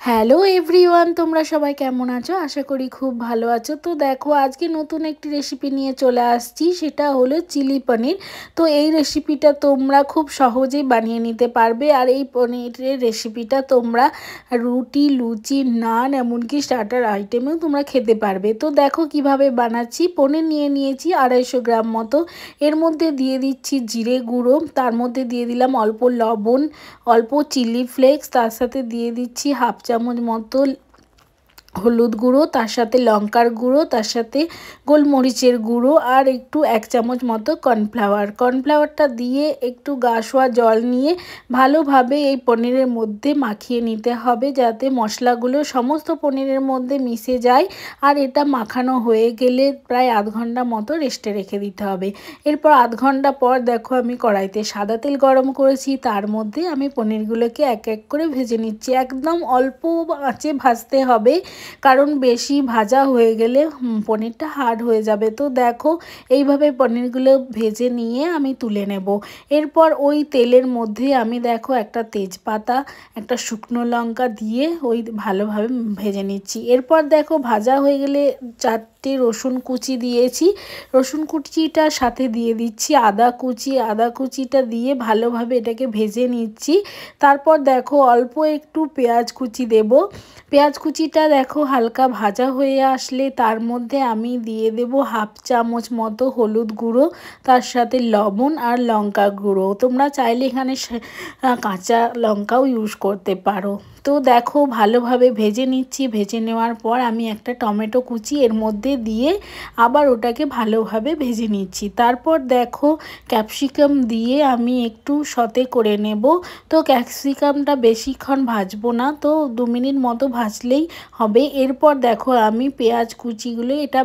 Hello everyone, তোমরা সবাই কেমন আছো? আশা করি খুব ভালো আছো। তো দেখো, আজকে নতুন একটি রেসিপি নিয়ে চলে আসছি, সেটা হলো চিলি পনির। তো এই রেসিপিটা তোমরা খুব সহজেই বানিয়ে নিতে পারবে। আর এই পনিরের রেসিপিটা তোমরা রুটি, লুচি, নান, এমনকি স্টার্টার আইটেমেও তোমরা খেতে পারবে। তো দেখো কিভাবে বানাচ্ছি। পনির নিয়ে নিয়েছি 250 গ্রাম মতো। এর মধ্যে দিয়ে দিচ্ছি জিরে গুঁড়ো, তার মধ্যে দিয়ে দিলাম অল্প লবণ, অল্প চিলি ফ্লেক্স, তার সাথে দিয়ে দিচ্ছি হাফ চামচ মতো হলুদ গুঁড়ো, তার সাথে লঙ্কার গুঁড়ো, তার সাথে গোলমরিচের গুঁড়ো, আর একটু 1 চামচ মতো কর্নফ্লাওয়ারটা দিয়ে একটু গাছোয়া জল নিয়ে ভালোভাবে এই পনিরের মধ্যে মাখিয়ে নিতে হবে, যাতে মশলাগুলো সমস্ত পনিরের মধ্যে মিশে যায়। আর এটা মাখানো হয়ে গেলে প্রায় আধ ঘন্টা মতো রেস্টে রেখে দিতে হবে। এরপর আধ ঘন্টা পর দেখো, আমি কড়াইতে সাদা তেল গরম করেছি, তার মধ্যে আমি পনিরগুলোকে এক এক করে ভেজে নিচ্ছি। একদম অল্প আঁচে ভাজতে হবে, কারণ বেশি ভাজা হয়ে গেলে পনিরটা হার্ড হয়ে যাবে। তো দেখো, এইভাবে পনিরগুলো ভেজে নিয়ে আমি তুলে নেব। এরপর ওই তেলের মধ্যে আমি দেখো একটা তেজপাতা, একটা শুকনো লঙ্কা দিয়ে ওই ভালোভাবে ভেজে নিচ্ছি। এরপর দেখো, ভাজা হয়ে গেলে 4টে রসুন কুচি দিয়েছি। রসুন কুচিটার সাথে দিয়ে দিচ্ছি আদা কুচিটা দিয়ে ভালোভাবে এটাকে ভেজে নিচ্ছি। তারপর দেখো, অল্প একটু পেঁয়াজ কুচি দেব। পেঁয়াজ কুচিটা দেখো হালকা ভাজা হয়ে আসলে তার মধ্যে আমি দিয়ে দেব হাফ চামচ মতো হলুদ গুঁড়ো, তার সাথে লবণ আর লঙ্কা গুঁড়ো। তোমরা চাইলে এখানে কাঁচা লঙ্কাও ইউজ করতে পারো। তো দেখো, ভালোভাবে ভেজে নিচ্ছি। ভেজে নেওয়ার পর আমি একটা টমেটো কুচি এর মধ্যে দিয়ে আবার ওটাকে ভালোভাবে ভেজে নিচ্ছি। তারপর দেখো, ক্যাপসিকাম দিয়ে আমি একটু সতে করে নেব। তো ক্যাপসিকামটা বেশিক্ষণ ভাজবো না, তো 2 মিনিট মতো ভাজলেই হবে। এরপর দেখো, আমি পেঁয়াজ কুচিগুলো এটা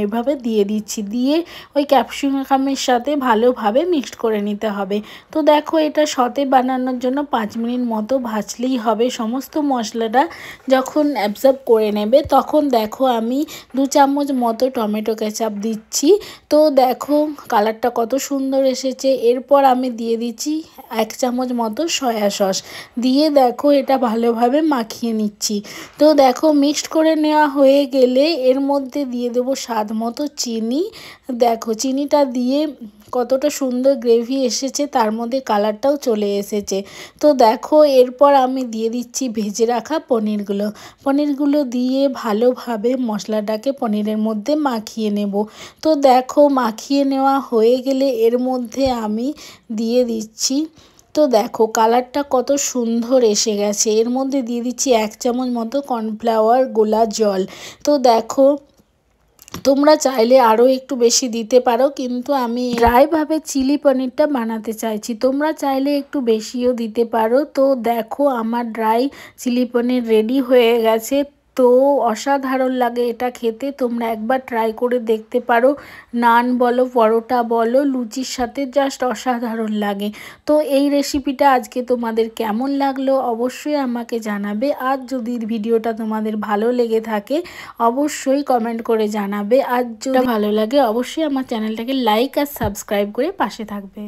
এভাবে দিয়ে দিচ্ছি, দিয়ে ওই ক্যাপসিকামের সাথে ভালোভাবে মিক্সড করে নিতে হবে। তো দেখো, এটা সতে বানানোর জন্য 5 মিনিট মতো ভাজলেই হবে। সমস্ত মশলাটা যখন অ্যাবজর্ব করে নেবে, তখন দেখো আমি 2 চামচ মতো টমেটো কেচাপ দিচ্ছি। তো দেখো কালারটা কত সুন্দর এসেছে। এরপর আমি দিয়ে দিচ্ছি 1 চামচ মতো সয়া সস, দিয়ে দেখো এটা ভালোভাবে মাখিয়ে নিচ্ছি। তো দেখো, মিক্সড করে নেওয়া হয়ে গেলে এর মধ্যে দিয়ে দেবো স্বাদ মতো চিনি। দেখো চিনিটা দিয়ে কতটা সুন্দর গ্রেভি এসেছে, তার মধ্যে কালারটাও চলে এসেছে। তো দেখো, এরপর আমি দিয়ে দিচ্ছি ভেজে রাখা পনিরগুলো দিয়ে ভালোভাবে মশলাটাকে পনিরের মধ্যে মাখিয়ে নেব। তো দেখো, মাখিয়ে নেওয়া হয়ে গেলে এর মধ্যে আমি দিয়ে দিচ্ছি, তো দেখো কালারটা কত সুন্দর এসে গেছে। এর মধ্যে দিয়ে দিচ্ছি 1 চামচ মতো কর্নফ্লাওয়ার গোলা জল। তো দেখো, তোমরা চাইলে আরও একটু বেশি দিতে পারো, কিন্তু আমি ড্রাইভাবে চিলি পনিরটা বানাতে চাইছি। তোমরা চাইলে একটু বেশিও দিতে পারো। তো দেখো, আমার ড্রাই চিলি পনির রেডি হয়ে গেছে। তো অসাধারণ লাগে এটা খেতে, তোমরা একবার ট্রাই করে দেখতে পারো। নান বলো, পরোটা বলো, লুচির সাথে জাস্ট অসাধারণ লাগে। তো এই রেসিপিটা আজকে তোমাদের কেমন লাগলো অবশ্যই আমাকে জানাবে। আর যদি ভিডিওটা তোমাদের ভালো লেগে থাকে অবশ্যই কমেন্ট করে জানাবে। আর যদি ভালো লাগে অবশ্যই আমার চ্যানেলটাকে লাইক আর সাবস্ক্রাইব করে পাশে থাকবে।